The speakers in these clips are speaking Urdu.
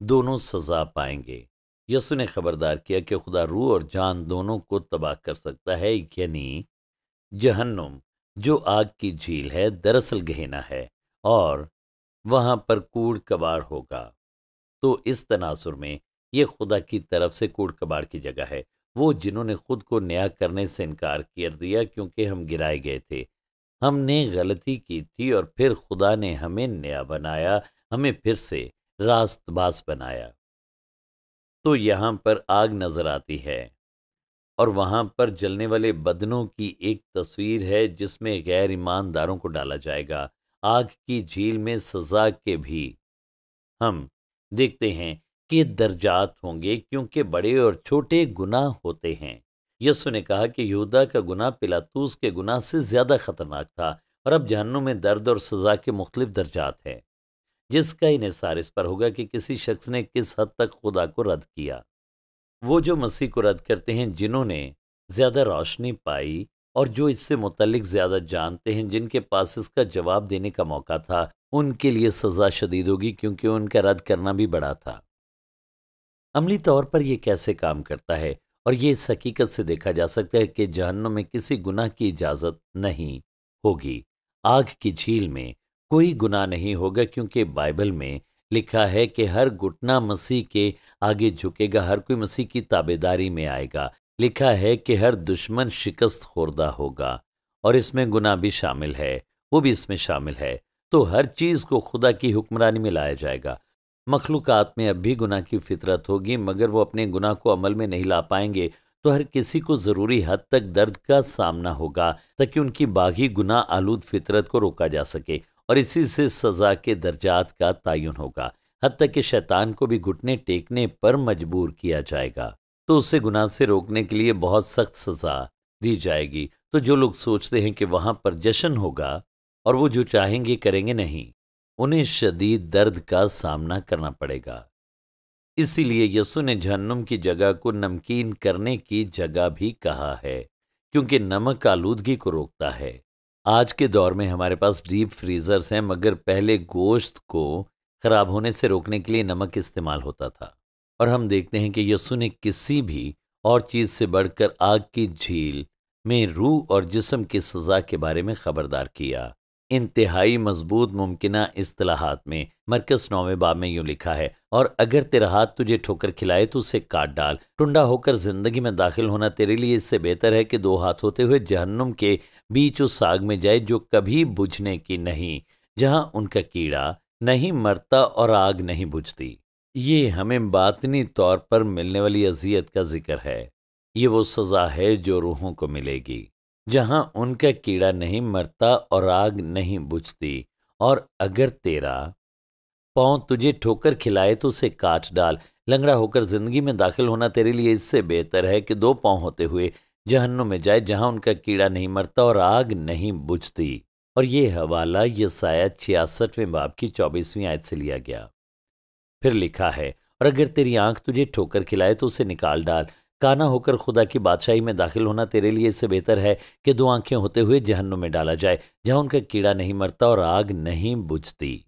دونوں سزا پائیں گے۔ یسوع نے خبردار کیا کہ خدا روح اور جان دونوں کو تباہ کر سکتا ہے، یعنی جہنم جو آگ کی جھیل ہے دراصل گہنا ہے اور وہاں پر کوڑ کباڑ ہوگا۔ تو اس تناظر میں یہ خدا کی طرف سے کوڑ کباڑ کی جگہ ہے، وہ جنہوں نے خود کو نیا کرنے سے انکار کر دیا کیونکہ ہم گرائے گئے تھے، ہم نے غلطی کی تھی اور پھر خدا نے ہمیں نیا بنایا، ہمیں پھر سے راست باز بنایا۔ تو یہاں پر آگ نظر آتی ہے اور وہاں پر جلنے والے بدنوں کی ایک تصویر ہے جس میں غیر ایمانداروں کو ڈالا جائے گا۔ آگ کی جھیل میں سزا کے بھی ہم دیکھتے ہیں کہ درجات ہوں گے، کیونکہ بڑے اور چھوٹے گناہ ہوتے ہیں۔ یسوع نے کہا کہ یہودا کا گناہ پلاطوس کے گناہ سے زیادہ خطرناک تھا، اور اب جہنم میں درد اور سزا کے مختلف درجات ہیں، جس کا انحصار اس پر ہوگا کہ کسی شخص نے کس حد تک خدا کو رد کیا۔ وہ جو مسیح کو رد کرتے ہیں، جنہوں نے زیادہ روشنی پائی اور جو اس سے متعلق زیادہ جانتے ہیں، جن کے پاس اس کا جواب دینے کا موقع تھا، ان کے لیے سزا شدید ہوگی، کیونکہ ان کا رد کرنا بھی بڑا تھا۔ عملی طور پر یہ کیسے کام کرتا ہے، اور یہ اس حقیقت سے دیکھا جا سکتا ہے کہ جہنم میں کسی گناہ کی اجازت نہیں ہوگی۔ آگ کی جھیل میں کوئی گناہ نہیں ہوگا، کیونکہ بائبل میں لکھا ہے کہ ہر گھٹنا مسیح کے آگے جھکے گا، ہر کوئی مسیح کی تابعداری میں آئے گا۔ لکھا ہے کہ ہر دشمن شکست خوردہ ہوگا، اور اس میں گناہ بھی شامل ہے، وہ بھی اس میں شامل ہے۔ تو ہر چیز کو خدا کی حکمرانی میں لایا جائے گا۔ مخلوقات میں اب بھی گناہ کی فطرت ہوگی، مگر وہ اپنے گناہ کو عمل میں نہیں لا پائیں گے، تو ہر کسی کو ضروری حد تک درد کا سامنا ہوگا تاکہ ان کی باغی گناہ آلود فطرت کو روکا جا سکے، اور اسی سے سزا کے درجات کا تعین ہوگا، حتیٰ کہ شیطان کو بھی گھٹنے ٹیکنے پر مجبور کیا جائے گا۔ تو اسے گناہ سے روکنے کے لیے بہت سخت سزا دی جائے گی۔ تو جو لوگ سوچتے ہیں کہ وہاں پر جشن ہوگا اور وہ جو چاہیں گے کریں گے، نہیں، انہیں شدید درد کا سامنا کرنا پڑے گا۔ اسی لیے یسوع نے جہنم کی جگہ کو نمکین کرنے کی جگہ بھی کہا ہے، کیونکہ نمک آلودگی کو روکتا ہے۔ آج کے دور میں ہمارے پاس ڈیپ فریزرز ہیں، مگر پہلے گوشت کو خراب ہونے سے روکنے کے لیے نمک استعمال ہوتا تھا، اور ہم دیکھتے ہیں کہ یسوع نے کسی بھی اور چیز سے بڑھ کر آگ کی جھیل میں روح اور جسم کی سزا کے بارے میں خبردار کیا۔ انتہائی مضبوط ممکنہ اصطلاحات میں مرکز 9 باب میں یوں لکھا ہے، اور اگر تیرا ہاتھ تجھے ٹھوکر کھلائے تو اسے کاٹ ڈال، ٹنڈا ہو کر زندگی میں داخل ہونا تیرے لیے اس سے بہتر ہے کہ 2 ہاتھ ہوتے ہوئے جہنم کے بیچ اس آگ میں جائے جو کبھی بجھنے کی نہیں، جہاں ان کا کیڑا نہیں مرتا اور آگ نہیں بجھتی۔ یہ ہمیں باطنی طور پر ملنے والی اذیت کا ذکر ہے۔ یہ وہ سزا ہے جو روحوں کو ملے گی، جہاں ان کا کیڑا نہیں مرتا اور آگ نہیں بجھتی۔ اور اگر تیرا پاؤں تجھے ٹھوکر کھلائے تو اسے کاٹ ڈال، لنگڑا ہو کر زندگی میں داخل ہونا تیرے لیے اس سے بہتر ہے کہ 2 پاؤں ہوتے ہوئے جہنم میں جائے، جہاں ان کا کیڑا نہیں مرتا اور آگ نہیں بجھتی۔ اور یہ حوالہ یسایہ 66 باب کی 24ویں آیت سے لیا گیا۔ پھر لکھا ہے، اور اگر تیری آنکھ تجھے ٹھوکر کھلائے تو اسے نکال ڈال، کانا ہو کر خدا کی بادشاہی میں داخل ہونا تیرے لیے اس سے بہتر ہے کہ 2 آنکھیں ہوتے ہوئے جہنم میں ڈالا جائے، جہاں ان کا کیڑا نہیں مرتا اور آگ نہیں بجھتی۔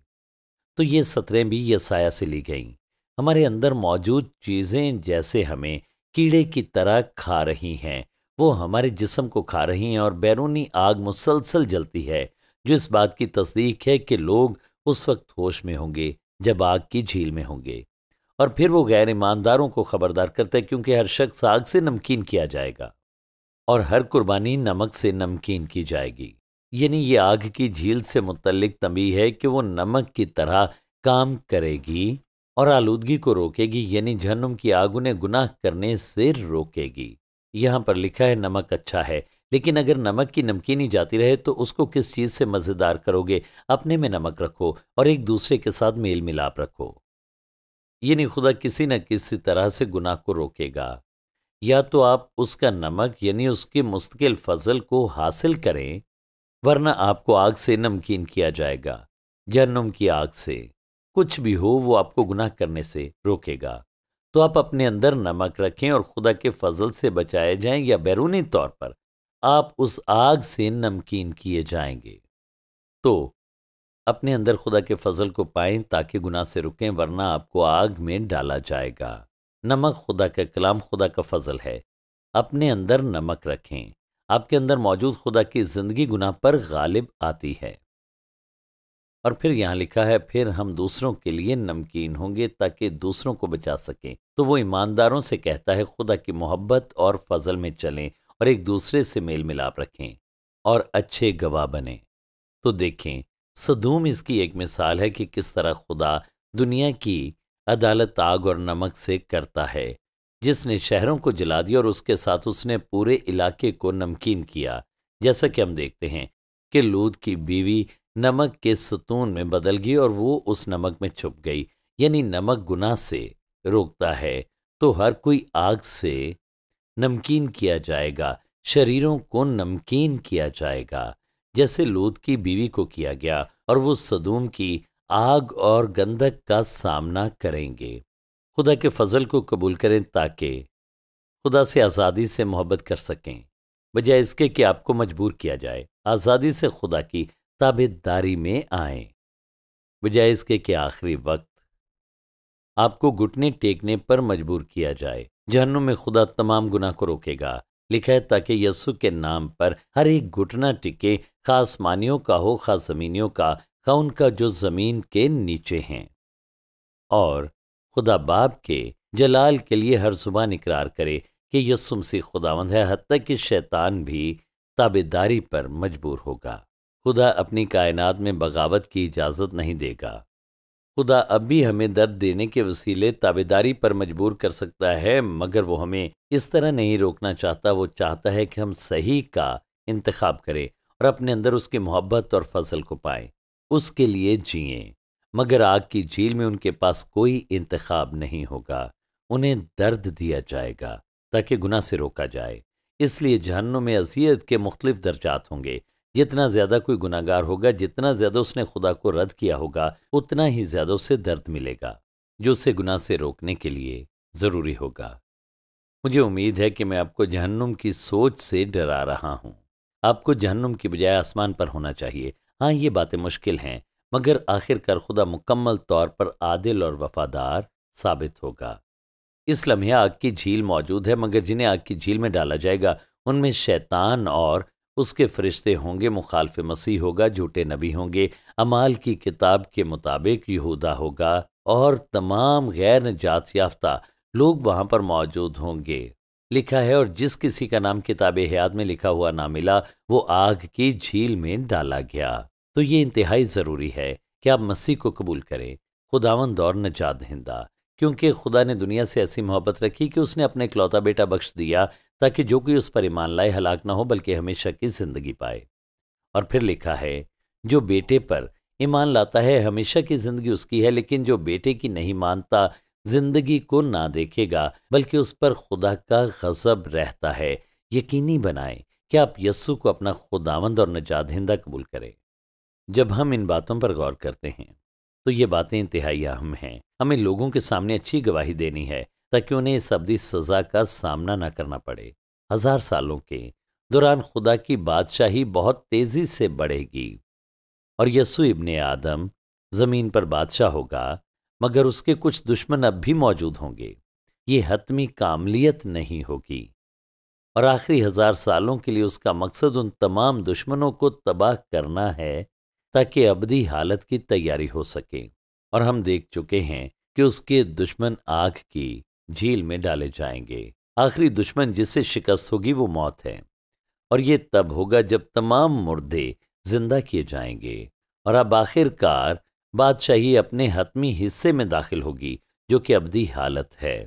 تو یہ سطریں بھی یسایہ سے لی گئیں۔ ہمارے اندر موجود چیزیں جیسے ہمیں کیڑے کی طرح کھا رہی ہیں، وہ ہمارے جسم کو کھا رہی ہیں، اور بیرونی آگ مسلسل جلتی ہے، جو اس بات کی تصدیق ہے کہ لوگ اس وقت ہوش میں ہوں گے جب آگ کی جھیل میں ہوں گے۔ اور پھر وہ غیر ایمانداروں کو خبردار کرتا ہے، کیونکہ ہر شخص آگ سے نمکین کیا جائے گا، اور ہر قربانی نمک سے نمکین کی جائے گی۔ یعنی یہ آگ کی جھیل سے متعلق تنبیہ ہے کہ وہ نمک کی طرح کام کرے گی اور آلودگی کو روکے گی، یعنی جہنم کی آگ انہیں گناہ کرنے سے روکے گی۔ یہاں پر لکھا ہے نمک اچھا ہے، لیکن اگر نمک کی نمکینی جاتی رہے تو اس کو کس چیز سے مزیدار کرو گے؟ اپنے میں نمک رکھو اور ایک دوسرے کے ساتھ میل ملاپ رکھو۔ یعنی خدا کسی نہ کسی طرح سے گناہ کو روکے گا، یا تو آپ اس کا نمک یعنی اس کے مستقل فضل کو حاصل کریں، ورنہ آپ کو آگ سے نمکین کیا جائے گا۔ جہنم کی آگ سے کچھ بھی ہو، وہ آپ کو گناہ کرنے سے روکے گا۔ تو آپ اپنے اندر نمک رکھیں اور خدا کے فضل سے بچائے جائیں، یا بیرونی طور پر آپ اس آگ سے نمکین کیے جائیں گے۔ تو اپنے اندر خدا کے فضل کو پائیں تاکہ گناہ سے رکیں، ورنہ آپ کو آگ میں ڈالا جائے گا۔ نمک خدا کا کلام، خدا کا فضل ہے۔ اپنے اندر نمک رکھیں۔ آپ کے اندر موجود خدا کی زندگی گناہ پر غالب آتی ہے۔ اور پھر یہاں لکھا ہے، پھر ہم دوسروں کے لیے نمکین ہوں گے تاکہ دوسروں کو بچا سکیں۔ تو وہ ایمانداروں سے کہتا ہے خدا کی محبت اور فضل میں چلیں اور ایک دوسرے سے میل ملاپ رکھیں اور اچھے گواہ بنیں۔ تو دیکھیں، سدوم اس کی ایک مثال ہے کہ کس طرح خدا دنیا کی عدالت آگ اور نمک سے کرتا ہے، جس نے شہروں کو جلا دیا اور اس کے ساتھ اس نے پورے علاقے کو نمکین کیا۔ جیسا کہ ہم دیکھتے ہیں کہ لوط کی بیوی نمک کے ستون میں بدل گئی اور وہ اس نمک میں چھپ گئی، یعنی نمک گناہ سے روکتا ہے، تو ہر کوئی آگ سے نمکین کیا جائے گا، شریروں کو نمکین کیا جائے گا، جیسے لوط کی بیوی کو کیا گیا، اور وہ سدوم کی آگ اور گندک کا سامنا کریں گے۔ خدا کے فضل کو قبول کریں تاکہ خدا سے آزادی سے محبت کر سکیں، بجائے اس کے کہ آپ کو مجبور کیا جائے۔ آزادی سے خدا کی تابع داری میں آئیں، بجائے اس کے کہ آخری وقت آپ کو گھٹنے ٹیکنے پر مجبور کیا جائے۔ جہنم میں خدا تمام گناہ کو روکے گا، لکھا ہے تاکہ یسوع کے نام پر ہر ایک گھٹنا ٹکے، خواہ آسمانیوں کا ہو خواہ زمینیوں کا، خواہ ان کا جو زمین کے نیچے ہیں، اور خدا باپ کے جلال کے لیے ہر زبان اقرار کرے کہ یسوع مسیح خداوند ہے، حتیٰ کہ شیطان بھی تابع داری پر مجبور ہوگا۔ خدا اپنی کائنات میں بغاوت کی اجازت نہیں دے گا۔ خدا اب بھی ہمیں درد دینے کے وسیلے تابعداری پر مجبور کر سکتا ہے، مگر وہ ہمیں اس طرح نہیں روکنا چاہتا۔ وہ چاہتا ہے کہ ہم صحیح کا انتخاب کریں اور اپنے اندر اس کی محبت اور فضل کو پائیں، اس کے لیے جئیں، مگر آگ کی جھیل میں ان کے پاس کوئی انتخاب نہیں ہوگا۔ انہیں درد دیا جائے گا تاکہ گناہ سے روکا جائے۔ اس لیے جہنم میں اذیت کے مختلف درجات ہوں گے۔ جتنا زیادہ کوئی گناہ گار ہوگا، جتنا زیادہ اس نے خدا کو رد کیا ہوگا، اتنا ہی زیادہ اسے درد ملے گا، جو اسے گناہ سے روکنے کے لیے ضروری ہوگا۔ مجھے امید ہے کہ میں آپ کو جہنم کی سوچ سے ڈرا رہا ہوں۔ آپ کو جہنم کی بجائے آسمان پر ہونا چاہیے۔ ہاں، یہ باتیں مشکل ہیں، مگر آخرکار خدا مکمل طور پر عادل اور وفادار ثابت ہوگا۔ اس لمحے آگ کی جھیل موجود ہے، مگر جنہیں آگ کی جھیل میں ڈالا جائے گا ان میں شیطان اور اس کے فرشتے ہوں گے، مخالف مسیح ہوگا، جھوٹے نبی ہوں گے، اعمال کی کتاب کے مطابق یہودا ہوگا، اور تمام غیر نجات یافتہ لوگ وہاں پر موجود ہوں گے۔ لکھا ہے، اور جس کسی کا نام کتاب حیات میں لکھا ہوا نہ ملا، وہ آگ کی جھیل میں ڈالا گیا۔ تو یہ انتہائی ضروری ہے کہ آپ مسیح کو قبول کریں، خداوند اور نجات دہندہ، کیونکہ خدا نے دنیا سے ایسی محبت رکھی کہ اس نے اپنا اکلوتا بیٹا بخش دیا تاکہ جو کوئی اس پر ایمان لائے ہلاک نہ ہو بلکہ ہمیشہ کی زندگی پائے۔ اور پھر لکھا ہے، جو بیٹے پر ایمان لاتا ہے ہمیشہ کی زندگی اس کی ہے، لیکن جو بیٹے کی نہیں مانتا زندگی کو نہ دیکھے گا بلکہ اس پر خدا کا غضب رہتا ہے۔ یقینی بنائیں کہ آپ یسوع کو اپنا خداوند اور نجات دہندہ قبول کریں۔ جب ہم ان باتوں پر غور کرتے ہیں تو یہ باتیں انتہائی اہم ہیں۔ ہمیں لوگوں کے سامنے اچھی گواہی دینی ہے تاکہ انہیں اس ابدی سزا کا سامنا نہ کرنا پڑے۔ 1000 سالوں کے دوران خدا کی بادشاہی بہت تیزی سے بڑھے گی، اور یسوع ابن آدم زمین پر بادشاہ ہوگا، مگر اس کے کچھ دشمن اب بھی موجود ہوں گے۔ یہ حتمی کاملیت نہیں ہوگی، اور آخری 1000 سالوں کے لیے اس کا مقصد ان تمام دشمنوں کو تباہ کرنا ہے تاکہ ابدی حالت کی تیاری ہو سکے۔ اور ہم دیکھ چکے ہیں کہ اس کے دشمن آگ کی جھیل میں ڈالے جائیں گے۔ آخری دشمن جس سے شکست ہوگی وہ موت ہے، اور یہ تب ہوگا جب تمام مردے زندہ کیے جائیں گے، اور اب آخر کار بادشاہی اپنے حتمی حصے میں داخل ہوگی جو کہ ابدی حالت ہے۔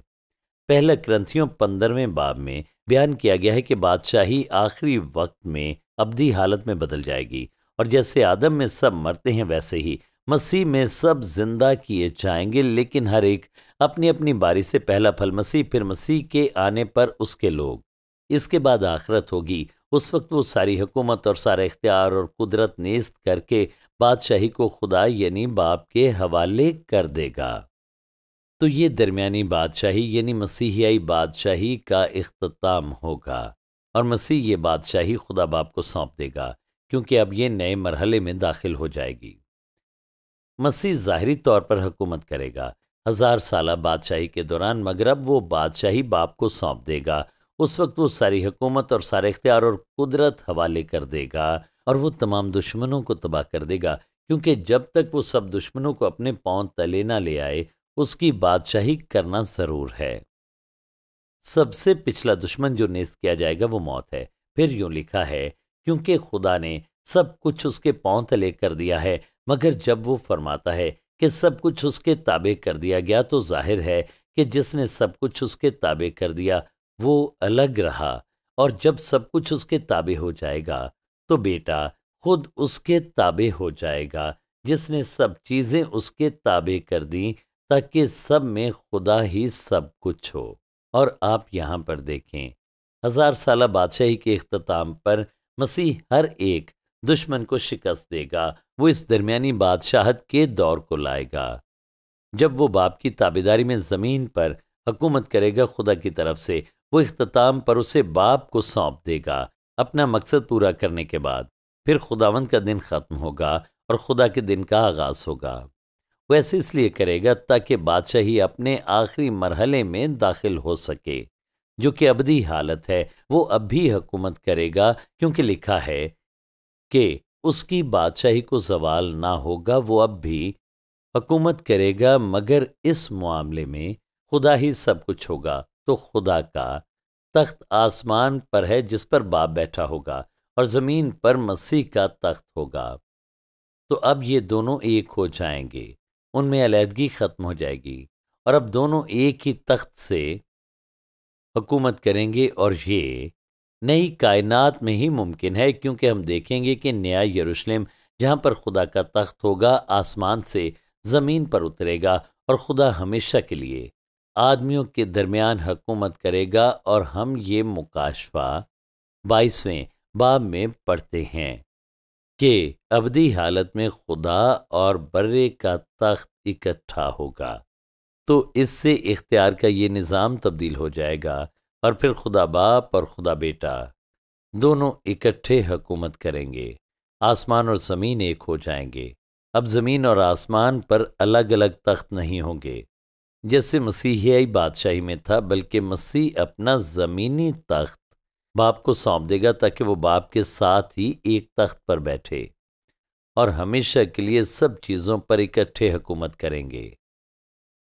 پہلا کرنتھیوں 15ویں باب میں بیان کیا گیا ہے کہ بادشاہی آخری وقت میں ابدی حالت میں بدل جائے گی، اور جیسے آدم میں سب مرتے ہیں ویسے ہی مسیح میں سب زندہ کیے جائیں گے، لیکن ہر ایک اپنی اپنی باری سے، پہلا پھل مسیح، پھر مسیح کے آنے پر اس کے لوگ۔ اس کے بعد آخرت ہوگی، اس وقت وہ ساری حکومت اور سارا اختیار اور قدرت نیست کر کے بادشاہی کو خدا یعنی باپ کے حوالے کر دے گا۔ تو یہ درمیانی بادشاہی یعنی مسیحیائی بادشاہی کا اختتام ہوگا، اور مسیح یہ بادشاہی خدا باپ کو سونپ دے گا، کیونکہ اب یہ نئے مرحلے میں داخل ہو جائے گی۔ مسیح ظاہری طور پر حکومت کرے گا 1000 سالہ بادشاہی کے دوران، مگر اب وہ بادشاہی باپ کو سونپ دے گا۔ اس وقت وہ ساری حکومت اور سارے اختیار اور قدرت حوالے کر دے گا، اور وہ تمام دشمنوں کو تباہ کر دے گا، کیونکہ جب تک وہ سب دشمنوں کو اپنے پاؤں تلے نہ لے آئے اس کی بادشاہی کرنا ضرور ہے۔ سب سے پچھلا دشمن جو نیست کیا جائے گا وہ موت ہے۔ پھر یوں لکھا ہے، کیونکہ خدا نے سب کچھ اس کے پاؤں تلے کر دیا ہے، مگر جب وہ فرماتا ہے کہ سب کچھ اس کے تابع کر دیا گیا، تو ظاہر ہے کہ جس نے سب کچھ اس کے تابع کر دیا وہ الگ رہا، اور جب سب کچھ اس کے تابع ہو جائے گا تو بیٹا خود اس کے تابع ہو جائے گا، جس نے سب چیزیں اس کے تابع کر دیں، تاکہ سب میں خدا ہی سب کچھ ہو۔ اور آپ یہاں پر دیکھیں، 1000 سالہ بادشاہی کے اختتام پر مسیح ہر ایک دشمن کو شکست دے گا۔ وہ اس درمیانی بادشاہت کے دور کو لائے گا جب وہ باپ کی تابعداری میں زمین پر حکومت کرے گا خدا کی طرف سے۔ وہ اختتام پر اسے باپ کو سونپ دے گا اپنا مقصد پورا کرنے کے بعد۔ پھر خداوند کا دن ختم ہوگا اور خدا کے دن کا آغاز ہوگا۔ وہ ایسے اس لیے کرے گا تاکہ بادشاہی اپنے آخری مرحلے میں داخل ہو سکے، جو کہ ابدی حالت ہے۔ وہ اب بھی حکومت کرے گا، کیونکہ لکھا ہے کہ اس کی بادشاہی کو زوال نہ ہوگا۔ وہ اب بھی حکومت کرے گا، مگر اس معاملے میں خدا ہی سب کچھ ہوگا۔ تو خدا کا تخت آسمان پر ہے جس پر باپ بیٹھا ہوگا، اور زمین پر مسیح کا تخت ہوگا۔ تو اب یہ دونوں ایک ہو جائیں گے، ان میں علیحدگی ختم ہو جائے گی، اور اب دونوں ایک ہی تخت سے حکومت کریں گے، اور یہ نئی کائنات میں ہی ممکن ہے، کیونکہ ہم دیکھیں گے کہ نیا یروشلم جہاں پر خدا کا تخت ہوگا آسمان سے زمین پر اترے گا، اور خدا ہمیشہ کے لیے آدمیوں کے درمیان حکومت کرے گا۔ اور ہم یہ مکاشفہ 22ویں باب میں پڑھتے ہیں کہ ابدی حالت میں خدا اور برے کا تخت اکٹھا ہوگا۔ تو اس سے اختیار کا یہ نظام تبدیل ہو جائے گا، اور پھر خدا باپ اور خدا بیٹا دونوں اکٹھے حکومت کریں گے۔ آسمان اور زمین ایک ہو جائیں گے۔ اب زمین اور آسمان پر الگ الگ تخت نہیں ہوں گے جیسے مسیحی بادشاہی میں تھا، بلکہ مسیح اپنا زمینی تخت باپ کو سونپ دے گا تاکہ وہ باپ کے ساتھ ہی ایک تخت پر بیٹھے اور ہمیشہ کے لیے سب چیزوں پر اکٹھے حکومت کریں گے۔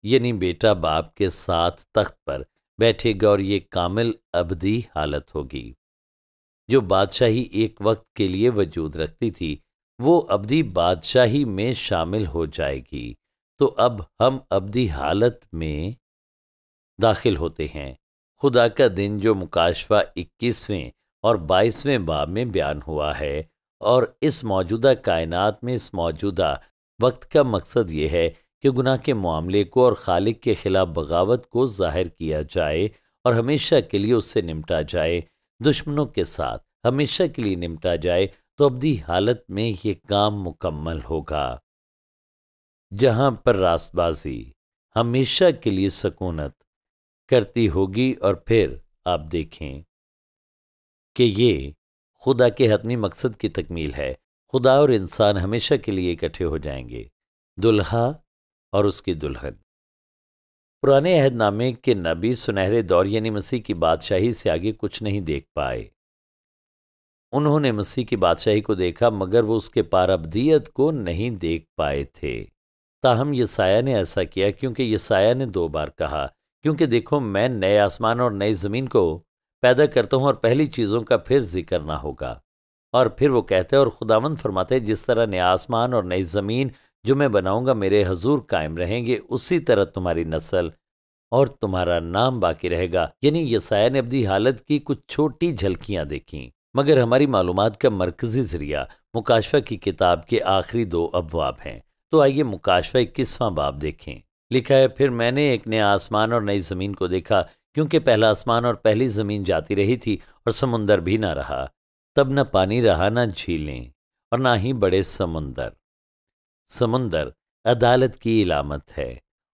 یعنی بیٹا باپ کے ساتھ تخت پر بیٹھے گا، اور یہ کامل ابدی حالت ہوگی۔ جو بادشاہی ایک وقت کے لیے وجود رکھتی تھی وہ ابدی بادشاہی میں شامل ہو جائے گی۔ تو اب ہم ابدی حالت میں داخل ہوتے ہیں۔ خدا کا دن جو مکاشفہ 21ویں اور 22ویں باب میں بیان ہوا ہے، اور اس موجودہ کائنات میں اس موجودہ وقت کا مقصد یہ ہے کہ گناہ کے معاملے کو اور خالق کے خلاف بغاوت کو ظاہر کیا جائے اور ہمیشہ کے لیے اس سے نمٹا جائے، دشمنوں کے ساتھ ہمیشہ کے لیے نمٹا جائے۔ تو ابدی حالت میں یہ کام مکمل ہوگا، جہاں پر راست بازی ہمیشہ کے لیے سکونت کرتی ہوگی۔ اور پھر آپ دیکھیں کہ یہ خدا کے حتمی مقصد کی تکمیل ہے۔ خدا اور انسان ہمیشہ کے لیے اکٹھے ہو جائیں گے، دلہا اور اس کی دلہن۔ پرانے عہد نامے کے نبی سنہرے دور یعنی مسیح کی بادشاہی سے آگے کچھ نہیں دیکھ پائے۔ انہوں نے مسیح کی بادشاہی کو دیکھا، مگر وہ اس کے پار ابدیت کو نہیں دیکھ پائے تھے۔ تاہم یسایہ نے ایسا کیا، کیونکہ یسایہ نے 2 بار کہا، کیونکہ دیکھو میں نئے آسمان اور نئی زمین کو پیدا کرتا ہوں، اور پہلی چیزوں کا پھر ذکر نہ ہوگا۔ اور پھر وہ کہتے ہیں، اور خداوند فرماتے ہیں، جس طرح نیا آسمان اور نئی زمین جو میں بناؤں گا میرے حضور قائم رہیں گے، اسی طرح تمہاری نسل اور تمہارا نام باقی رہے گا۔ یعنی یسایہ نے ابدی حالت کی کچھ چھوٹی جھلکیاں دیکھیں، مگر ہماری معلومات کا مرکزی ذریعہ مکاشفہ کی کتاب کے آخری 2 ابواب ہیں۔ تو آئیے مکاشفہ 21واں باب دیکھیں۔ لکھا ہے، پھر میں نے ایک نیا آسمان اور نئی زمین کو دیکھا، کیونکہ پہلا آسمان اور پہلی زمین جاتی رہی تھی، اور سمندر بھی نہ رہا۔ تب نہ پانی رہا، نہ جھیلیں، اور نہ ہی بڑے سمندر۔ سمندر عدالت کی علامت ہے،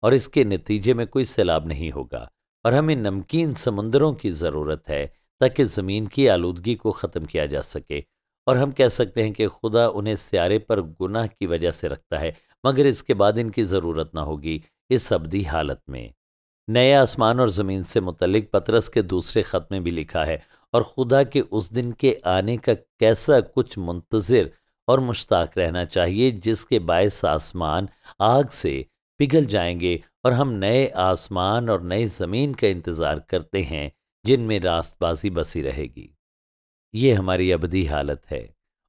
اور اس کے نتیجے میں کوئی سیلاب نہیں ہوگا، اور ہمیں نمکین سمندروں کی ضرورت ہے تاکہ زمین کی آلودگی کو ختم کیا جا سکے۔ اور ہم کہہ سکتے ہیں کہ خدا انہیں سیارے پر گناہ کی وجہ سے رکھتا ہے، مگر اس کے بعد ان کی ضرورت نہ ہوگی اس ابدی حالت میں۔ نئے آسمان اور زمین سے متعلق پطرس کے دوسرے خط میں بھی لکھا ہے، اور خدا کے اس دن کے آنے کا کیسا کچھ منتظر اور مشتاق رہنا چاہیے جس کے باعث آسمان آگ سے پگھل جائیں گے اور ہم نئے آسمان اور نئی زمین کا انتظار کرتے ہیں جن میں راست بازی بسی رہے گی۔ یہ ہماری ابدی حالت ہے۔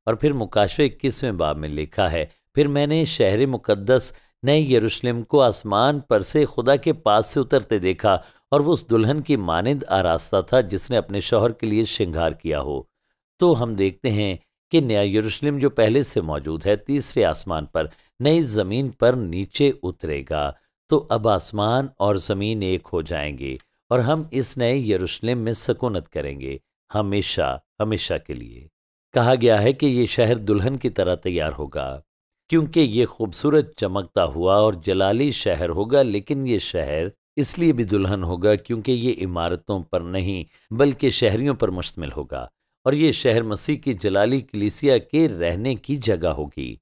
اور پھر مکاشفہ 21ویں باب میں لکھا ہے، پھر میں نے شہر مقدس نئے یروشلم کو آسمان پر سے خدا کے پاس سے اترتے دیکھا، اور وہ اس دلہن کی مانند آراستہ تھا جس نے اپنے شوہر کے لیے شنگار کیا ہو۔ تو ہم دیکھتے ہیں کہ نیا یروشلم جو پہلے سے موجود ہے تیسرے آسمان پر نئی زمین پر نیچے اترے گا، تو اب آسمان اور زمین ایک ہو جائیں گے اور ہم اس نئے یروشلم میں سکونت کریں گے ہمیشہ ہمیشہ کے لیے۔ کہا گیا ہے کہ یہ شہر دلہن کی طرح تیار ہوگا، کیونکہ یہ خوبصورت چمکتا ہوا اور جلالی شہر ہوگا، لیکن یہ شہر اس لیے بھی دلہن ہوگا کیونکہ یہ عمارتوں پر نہیں بلکہ شہریوں پر مشتمل ہوگا، اور یہ شہر مسیح کی جلالی کلیسیا کے رہنے کی جگہ ہوگی۔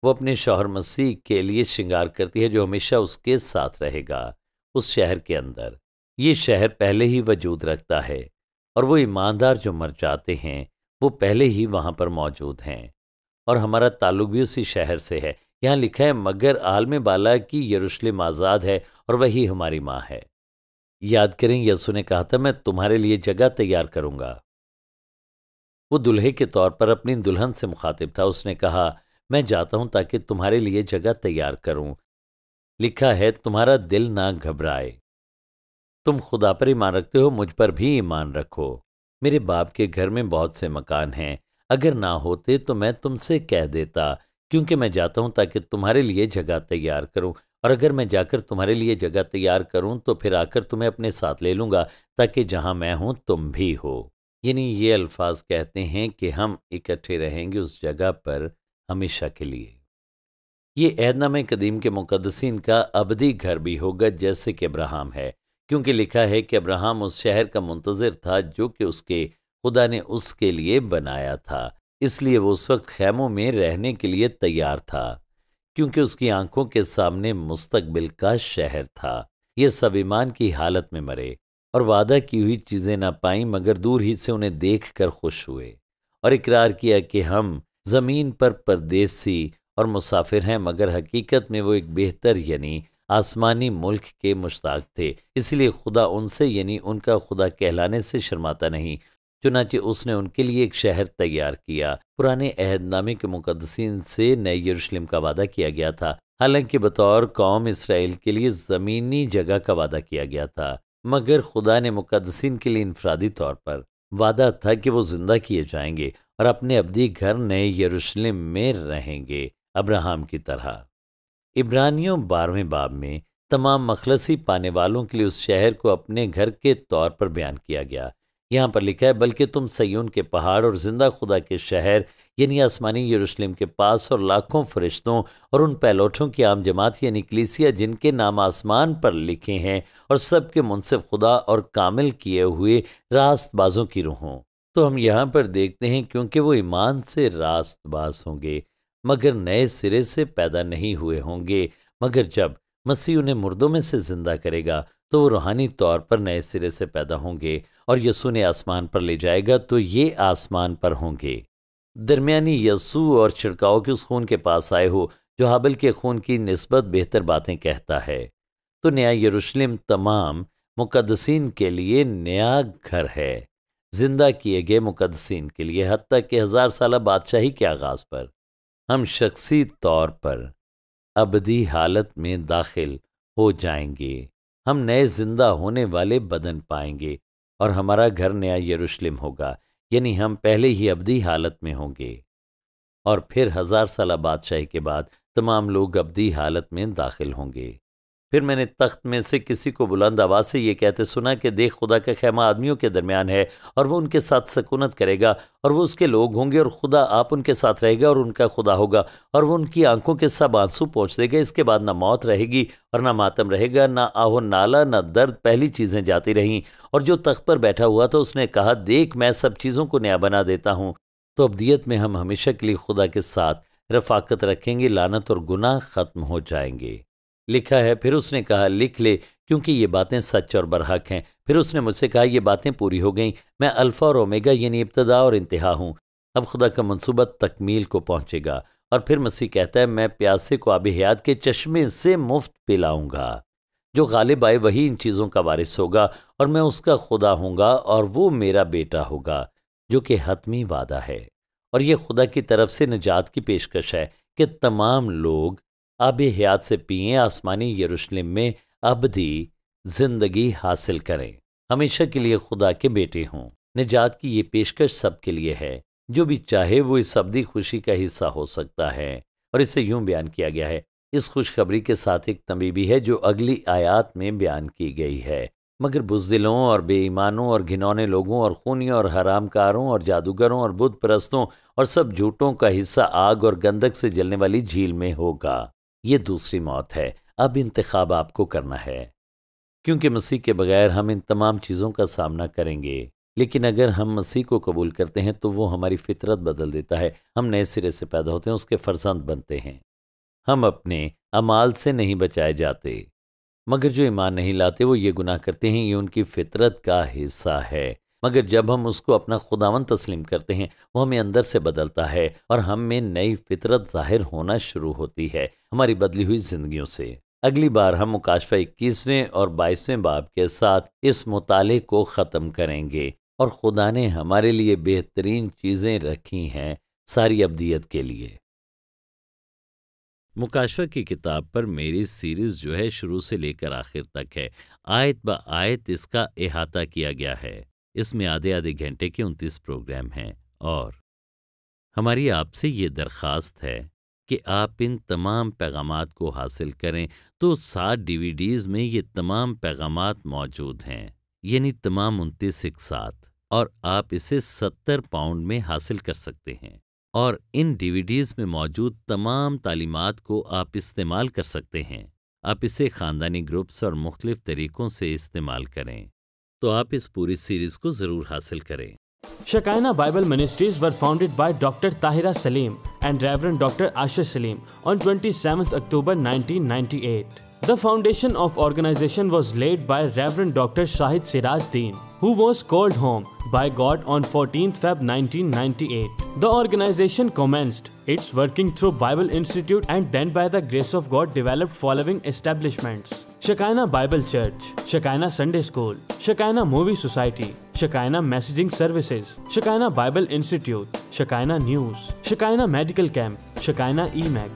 وہ اپنے شوہر مسیح کے لیے شنگار کرتی ہے جو ہمیشہ اس کے ساتھ رہے گا اس شہر کے اندر۔ یہ شہر پہلے ہی وجود رکھتا ہے، اور وہ ایماندار جو مر جاتے ہیں وہ پہلے ہی وہاں پر موجود ہیں، اور ہمارا تعلق بھی اسی شہر سے ہے۔ یہاں لکھا ہے مگر عالم بالا کی یروشلم آزاد ہے اور وہی ہماری ماں ہے۔ یاد کریں یسوع نے کہا تھا میں تمہارے لیے جگہ تیار کروں گا۔ وہ دلہے کے طور پر اپنی دلہن سے مخاطب تھا۔ اس نے کہا میں جاتا ہوں تاکہ تمہارے لیے جگہ تیار کروں۔ لکھا ہے تمہارا دل نہ گھبرائے، تم خدا پر ایمان رکھتے ہو، مجھ پر بھی ایمان رکھو۔ میرے باپ کے گھر میں بہت سے مکان ہیں، اگر نہ ہوتے تو میں تم سے کہہ دیتا، کیونکہ میں جاتا ہوں تاکہ تمہارے لیے جگہ تیار کروں، اور اگر میں جا کر تمہارے لیے جگہ تیار کروں تو پھر آ کر تمہیں اپنے ساتھ لے لوں گا تاکہ جہاں میں ہوں تم بھی ہو۔ یعنی یہ الفاظ کہتے ہیں کہ ہم اکٹھے رہیں گے اس جگہ پر ہمیشہ کے لیے۔ یہ عہد نامہ قدیم کے مقدسین کا ابدی گھر بھی ہوگا جیسے کہ ابراہیم ہے، کیونکہ لکھا ہے کہ ابراہیم اس شہر کا منتظر تھا جو کہ اس کے خدا نے اس کے لیے بنایا تھا، اس لیے وہ اس وقت خیموں میں رہنے کے لیے تیار تھا، کیونکہ اس کی آنکھوں کے سامنے مستقبل کا شہر تھا۔ یہ سب ایمان کی حالت میں مرے اور وعدہ کی ہوئی چیزیں نہ پائیں مگر دور ہی سے انہیں دیکھ کر خوش ہوئے، اور اقرار کیا کہ ہم زمین پر پردیسی اور مسافر ہیں، مگر حقیقت میں وہ ایک بہتر یعنی آسمانی ملک کے مشتاق تھے۔ اس لیے خدا ان سے یعنی ان کا خدا کہلانے سے شرماتا نہیں، چنانچہ اس نے ان کے لیے ایک شہر تیار کیا۔ پرانے عہد نامے کے مقدسین سے نئے یروشلم کا وعدہ کیا گیا تھا، حالانکہ بطور قوم اسرائیل کے لیے زمینی جگہ کا وعدہ کیا گیا تھا، مگر خدا نے مقدسین کے لیے انفرادی طور پر وعدہ تھا کہ وہ زندہ کیے جائیں گے اور اپنے ابدی گھر نئے یروشلم میں رہیں گے ابراہیم کی طرح۔ عبرانیوں 12ویں باب میں تمام مخلصی پانے والوں کے لیے اس شہر کو اپنے گھر کے طور پر بیان کیا گیا۔ یہاں پر لکھا ہے بلکہ تم سیون کے پہاڑ اور زندہ خدا کے شہر یعنی آسمانی یروشلم کے پاس اور لاکھوں فرشتوں اور ان پہلوٹوں کی عام جماعت یعنی کلیسیا جن کے نام آسمان پر لکھے ہیں اور سب کے منصف خدا اور کامل کیے ہوئے راست بازوں کی روحوں۔ تو ہم یہاں پر دیکھتے ہیں کیونکہ وہ ایمان سے راست باز ہوں گے مگر نئے سرے سے پیدا نہیں ہوئے ہوں گے، مگر جب مسیح انہیں مردوں میں سے زندہ کرے گا تو وہ روحانی طور پر نئے سرے سے پیدا ہوں گے، اور یسوع نے آسمان پر لے جائے گا تو یہ آسمان پر ہوں گے۔ درمیانی یسوع اور چھڑکاؤ کے اس خون کے پاس آئے ہو جو حابل کے خون کی نسبت بہتر باتیں کہتا ہے۔ تو نیا یروشلم تمام مقدسین کے لیے نیا گھر ہے، زندہ کیے گئے مقدسین کے لیے، حتیٰ کہ 1000 سالہ بادشاہی کے آغاز پر ہم شخصی طور پر ابدی حالت میں داخل ہو جائیں گے۔ ہم نئے زندہ ہونے والے بدن پائیں گے اور ہمارا گھر نیا یروشلم ہوگا، یعنی ہم پہلے ہی ابدی حالت میں ہوں گے، اور پھر 1000 سالہ بادشاہی کے بعد تمام لوگ ابدی حالت میں داخل ہوں گے۔ پھر میں نے تخت میں سے کسی کو بلند آواز سے یہ کہتے سنا کہ دیکھ خدا کا خیمہ آدمیوں کے درمیان ہے اور وہ ان کے ساتھ سکونت کرے گا اور وہ اس کے لوگ ہوں گے اور خدا آپ ان کے ساتھ رہے گا اور ان کا خدا ہوگا اور وہ ان کی آنکھوں کے سب آنسو پوچھ دے گا۔ اس کے بعد نہ موت رہے گی اور نہ ماتم رہے گا، نہ آہ و نالہ، نہ درد، پہلی چیزیں جاتی رہیں۔ اور جو تخت پر بیٹھا ہوا تھا اس نے کہا دیکھ میں سب چیزوں کو نیا بنا دیتا ہوں۔ تو ابدیت میں ہم ہمیشہ کے لیے خدا کے ساتھ رفاقت رکھیں گے لعنت اور گناہ ختم ہو جائیں گے۔ لکھا ہے پھر اس نے کہا لکھ لے کیونکہ یہ باتیں سچ اور برحق ہیں۔ پھر اس نے مجھ سے کہا یہ باتیں پوری ہو گئیں، میں الفا اور اومیگا یعنی ابتدا اور انتہا ہوں، اب خدا کا منصوبہ تکمیل کو پہنچے گا۔ اور پھر مسیح کہتا ہے میں پیاسے کو آب حیات کے چشمے سے مفت پلاؤں گا۔ جو غالب آئے وہی ان چیزوں کا وارث ہوگا، اور میں اس کا خدا ہوں گا اور وہ میرا بیٹا ہوگا، جو کہ حتمی وعدہ ہے۔ اور یہ خدا کی طرف سے نجات کی پیشکش ہے کہ تمام لوگ آب حیات سے پئیں، آسمانی یروشلم میں ابدی زندگی حاصل کریں، ہمیشہ کے لیے خدا کے بیٹے ہوں۔ نجات کی یہ پیشکش سب کے لیے ہے، جو بھی چاہے وہ اس ابدی خوشی کا حصہ ہو سکتا ہے۔ اور اسے یوں بیان کیا گیا ہے، اس خوشخبری کے ساتھ ایک تنبیہ بھی ہے جو اگلی آیات میں بیان کی گئی ہے، مگر بزدلوں اور بے ایمانوں اور گھنونے لوگوں اور خونیوں اور حرام کاروں اور جادوگروں اور بت پرستوں اور سب جھوٹوں کا حصہ آگ اور گندک سے جلنے والی جھیل میں ہوگا۔ یہ دوسری موت ہے۔ اب انتخاب آپ کو کرنا ہے، کیونکہ مسیح کے بغیر ہم ان تمام چیزوں کا سامنا کریں گے، لیکن اگر ہم مسیح کو قبول کرتے ہیں تو وہ ہماری فطرت بدل دیتا ہے، ہم نئے سرے سے پیدا ہوتے ہیں، اس کے فرزند بنتے ہیں۔ ہم اپنے اعمال سے نہیں بچائے جاتے، مگر جو ایمان نہیں لاتے وہ یہ گناہ کرتے ہیں، یہ ان کی فطرت کا حصہ ہے۔ مگر جب ہم اس کو اپنا خداوند تسلیم کرتے ہیں، وہ ہمیں اندر سے بدلتا ہے اور ہم میں نئی فطرت ظاہر ہونا شروع ہوتی ہے ہماری بدلی ہوئی زندگیوں سے۔ اگلی بار ہم مکاشفہ 21ویں اور 22ویں باب کے ساتھ اس مطالعے کو ختم کریں گے، اور خدا نے ہمارے لیے بہترین چیزیں رکھی ہیں ساری ابدیت کے لیے۔ مکاشفہ کی کتاب پر میری سیریز جو ہے شروع سے لے کر آخر تک ہے، آیت با آیت اس کا احاطہ کیا گیا ہے۔ اس میں آدھے گھنٹے کے 29 پروگرام ہیں، اور ہماری آپ سے یہ درخواست ہے کہ آپ ان تمام پیغامات کو حاصل کریں۔ تو 7 DVDs میں یہ تمام پیغامات موجود ہیں، یعنی تمام 29 ایک ساتھ، اور آپ اسے 70 پاؤنڈ میں حاصل کر سکتے ہیں۔ اور ان DVDs میں موجود تمام تعلیمات کو آپ استعمال کر سکتے ہیں۔ آپ اسے خاندانی گروپس اور مختلف طریقوں سے استعمال کریں، تو آپ اس پوری سیریز کو ضرور حاصل کریں۔ Shekinah Bible Ministries were founded by Dr. Tahira Salim and Reverend Dr. Asher Salim on 27th October 1998. The foundation of organization was laid by Reverend Dr. Shahid Siraj Deen, who was called home by God on 14th Feb 1998. The organization commenced its working through Bible Institute and then by the grace of God developed following establishments: Shekinah Bible Church, Shekinah Sunday School, Shekinah Movie Society, Shekinah Messaging Services, Shekinah Bible Institute, Shekinah News, Shekinah Medical Camp, Shekinah EMAG,